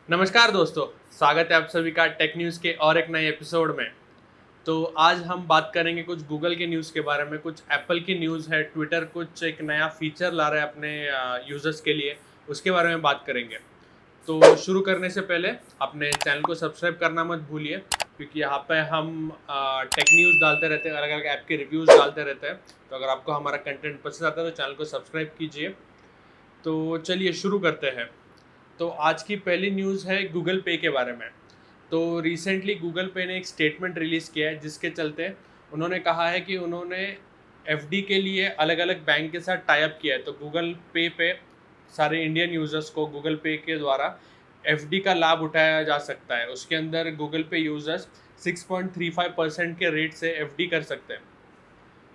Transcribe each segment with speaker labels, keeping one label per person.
Speaker 1: नमस्कार दोस्तों, स्वागत है आप सभी का टेक न्यूज़ के और एक नए एपिसोड में। तो आज हम बात करेंगे कुछ गूगल के न्यूज़ के बारे में, कुछ एप्पल की न्यूज़ है, ट्विटर कुछ एक नया फीचर ला रहा है अपने यूज़र्स के लिए, उसके बारे में बात करेंगे। तो शुरू करने से पहले अपने चैनल को सब्सक्राइब करना मत भूलिए, क्योंकि यहाँ पे हम टेक न्यूज़ डालते रहते हैं, अलग-अलग ऐप के रिव्यूज़ डालते रहते हैं। तो अगर आपको हमारा कंटेंट पसंद आता है तो चैनल को सब्सक्राइब कीजिए। तो चलिए शुरू करते हैं। तो आज की पहली न्यूज़ है गूगल पे के बारे में। तो रिसेंटली गूगल पे ने एक स्टेटमेंट रिलीज़ किया है, जिसके चलते उन्होंने कहा है कि उन्होंने एफडी के लिए अलग-अलग बैंक के साथ टाई अप किया है। तो गूगल पे सारे इंडियन यूज़र्स को गूगल पे के द्वारा एफडी का लाभ उठाया जा सकता है। उसके अंदर गूगल पे यूज़र्स 6.35% के रेट से एफडी कर सकते हैं।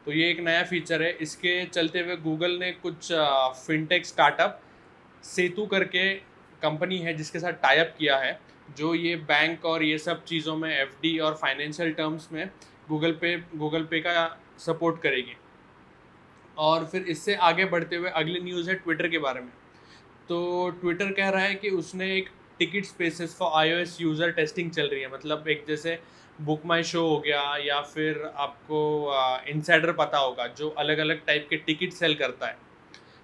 Speaker 1: तो ये एक नया फीचर है। इसके चलते हुए गूगल ने कुछ फिनटेक स्टार्टअप सेतु करके कंपनी है जिसके साथ टाई अप किया है, जो ये बैंक और ये सब चीज़ों में एफडी और फाइनेंशियल टर्म्स में गूगल पे का सपोर्ट करेगी। और फिर इससे आगे बढ़ते हुए अगली न्यूज़ है ट्विटर के बारे में। तो ट्विटर कह रहा है कि उसने एक ticket spaces for iOS user testing चल रही है, मतलब एक जैसे बुक माई शो हो गया, या फिर आपको इनसाइडर पता होगा जो अलग अलग टाइप के टिकट सेल करता है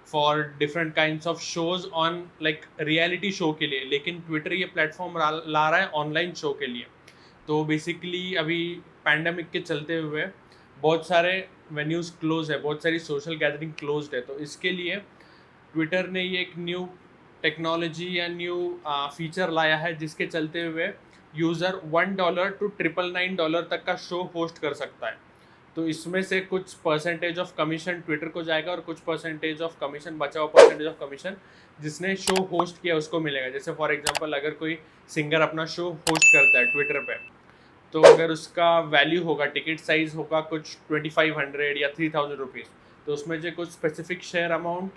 Speaker 1: for different kinds of shows on like reality show के लिए। लेकिन ट्विटर ये प्लेटफॉर्म ला रहा है ऑनलाइन शो के लिए। तो बेसिकली अभी पैंडमिक के चलते हुए बहुत सारे वेन्यूज़ क्लोज है, बहुत सारी सोशल गैदरिंग क्लोज्ड है। तो इसके लिए ट्विटर ने ये एक न्यू टेक्नोलॉजी या न्यू फीचर लाया है, जिसके चलते हुए यूज़र $1 टू $999 तक का शो होस्ट कर सकता है। तो इसमें से कुछ परसेंटेज ऑफ कमीशन ट्विटर को जाएगा और कुछ परसेंटेज ऑफ कमीशन, बचा हुआ परसेंटेज ऑफ कमीशन जिसने शो होस्ट किया उसको मिलेगा। जैसे फॉर एग्जांपल अगर कोई सिंगर अपना शो होस्ट करता है ट्विटर पे, तो अगर उसका वैल्यू होगा, टिकट साइज होगा कुछ 2500 या 3000 रुपीज़, तो उसमें से कुछ स्पेसिफिक शेयर अमाउंट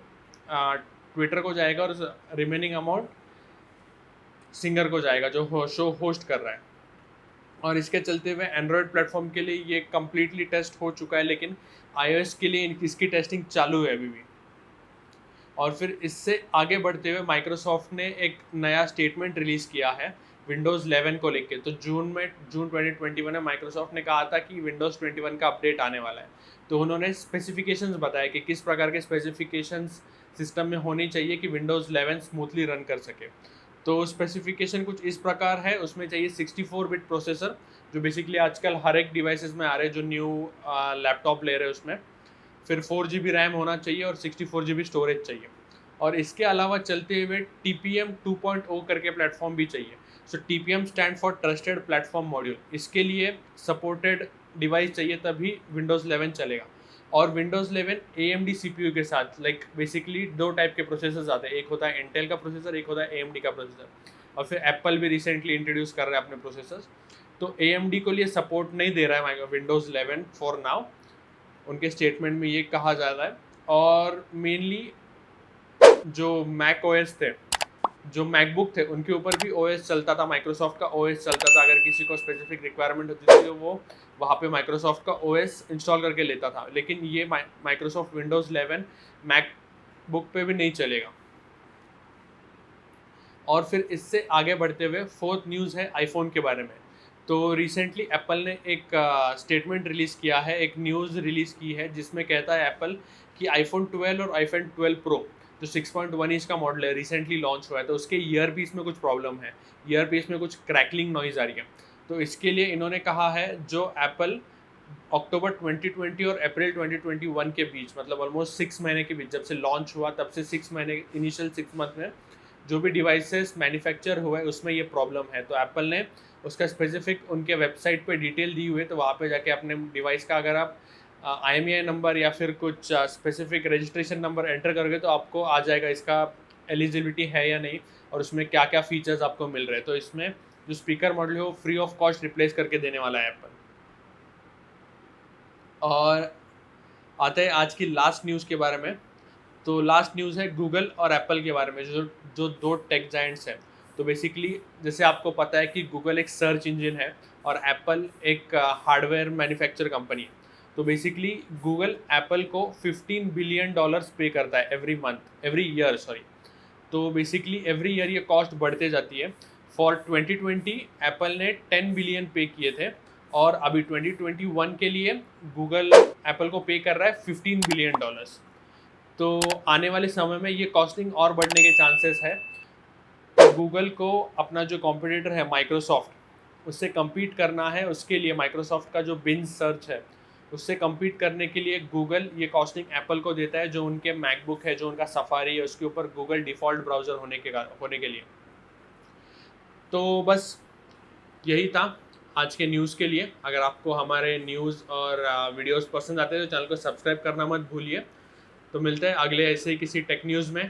Speaker 1: ट्विटर को जाएगा और रिमेनिंग अमाउंट सिंगर को जाएगा जो शो होस्ट कर रहा है। और इसके चलते हुए एंड्रॉयड प्लेटफॉर्म के लिए ये कम्प्लीटली टेस्ट हो चुका है, लेकिन iOS के लिए इसकी टेस्टिंग चालू है अभी भी। और फिर इससे आगे बढ़ते हुए माइक्रोसॉफ्ट ने एक नया स्टेटमेंट रिलीज़ किया है विंडोज़ 11 को लेके। तो जून 2021 में माइक्रोसॉफ्ट ने कहा था कि विंडोज़ 21 का अपडेट आने वाला है। तो उन्होंने स्पेसिफिकेशंस बताया कि किस प्रकार के स्पेसिफिकेशंस सिस्टम में होनी चाहिए कि विंडोज़ 11 स्मूथली रन कर सके। तो स्पेसिफिकेशन कुछ इस प्रकार है, उसमें चाहिए 64 बिट प्रोसेसर, जो बेसिकली आजकल हर एक डिवाइसेस में आ रहे हैं, जो न्यू लैपटॉप ले रहे हैं उसमें। फिर 4 GB रैम होना चाहिए और 64 GB स्टोरेज चाहिए। और इसके अलावा चलते हुए TPM 2.0 करके प्लेटफॉर्म भी चाहिए। सो TPM stand for trusted platform module. इसके लिए सपोर्टेड डिवाइस चाहिए, तभी विंडोज़ 11 चलेगा। और विंडोज़ 11 AMD CPU के साथ, लाइक बेसिकली दो टाइप के प्रोसेसर्स आते हैं, एक होता है इंटेल का प्रोसेसर, एक होता है AMD का प्रोसेसर। और फिर एप्पल भी रिसेंटली इंट्रोड्यूस कर रहा है अपने प्रोसेसर्स। तो AMD को लिए सपोर्ट नहीं दे रहा है विंडोज़ 11 फॉर नाउ, उनके स्टेटमेंट में ये कहा जा रहा है। और मेनली जो मैक ओएस थे, जो मैकबुक थे, उनके ऊपर भी ओएस चलता था, माइक्रोसॉफ्ट का ओएस चलता था। अगर किसी को स्पेसिफिक रिक्वायरमेंट होती थी तो वो वहाँ पे माइक्रोसॉफ्ट का ओएस इंस्टॉल करके लेता था। लेकिन ये माइक्रोसॉफ्ट विंडोज़ 11 मैकबुक पे भी नहीं चलेगा। और फिर इससे आगे बढ़ते हुए फोर्थ न्यूज़ है आईफोन के बारे में। तो रिसेंटली एप्पल ने एक स्टेटमेंट रिलीज़ किया है, एक न्यूज़ रिलीज़ की है, जिसमें कहता है एप्पल कि आईफोन 12 और आईफोन 12 प्रो जो 6.1 इंच का मॉडल है, रिसेंटली लॉन्च हुआ है, तो उसके ईयर पीस में कुछ प्रॉब्लम है, ईयर पीस में कुछ क्रैकलिंग नॉइज़ आ रही है। तो इसके लिए इन्होंने कहा है, जो एप्पल अक्टूबर 2020 और अप्रैल 2021 के बीच, मतलब ऑलमोस्ट 6 महीने के बीच, जब से लॉन्च हुआ तब से 6 महीने, इनिशियल 6 मंथ में जो भी डिवाइसेस मैन्युफैक्चर हुए उसमें ये प्रॉब्लम है। तो एप्पल ने उसका स्पेसिफिक उनके वेबसाइट पे डिटेल दी हुई है, तो वहाँ पे जाके अपने डिवाइस का अगर आप IMEI नंबर या फिर कुछ स्पेसिफिक रजिस्ट्रेशन नंबर एंटर करोगे, तो आपको आ जाएगा इसका एलिजिबिलिटी है या नहीं, और उसमें क्या क्या फीचर्स आपको मिल रहे हैं। तो इसमें जो स्पीकर मॉडल है वो फ्री ऑफ कॉस्ट रिप्लेस करके देने वाला है एप्पल। और आते हैं आज की लास्ट न्यूज़ के बारे में। तो लास्ट न्यूज़ है गूगल और एप्पल के बारे में, जो जो दो टेक जायंट्स हैं। तो बेसिकली जैसे आपको पता है कि गूगल एक सर्च इंजन है और एप्पल एक हार्डवेयर मैन्युफैक्चर कंपनी है। तो बेसिकली गूगल एप्पल को $15 बिलियन पे करता है एवरी ईयर, सॉरी। तो बेसिकली एवरी ईयर ये कॉस्ट बढ़ते जाती है। फॉर 2020 एप्पल ने 10 बिलियन पे किए थे और अभी 2021 के लिए गूगल एप्पल को पे कर रहा है $15 बिलियन। तो आने वाले समय में ये कॉस्टिंग और बढ़ने के चांसेस है। तो गूगल को अपना जो कॉम्पिटिटर है माइक्रोसॉफ्ट, उससे कम्पीट करना है। उसके लिए माइक्रोसॉफ्ट का जो बिंज सर्च है उससे कम्पीट करने के लिए गूगल ये कॉस्टिंग एप्पल को देता है, जो उनके मैकबुक है, जो उनका सफारी है, उसके ऊपर गूगल डिफ़ॉल्ट ब्राउज़र होने के लिए। तो बस यही था आज के न्यूज़ के लिए। अगर आपको हमारे न्यूज़ और वीडियोस पसंद आते हैं तो चैनल को सब्सक्राइब करना मत भूलिए। तो मिलते हैं अगले ऐसे ही किसी टेक न्यूज़ में।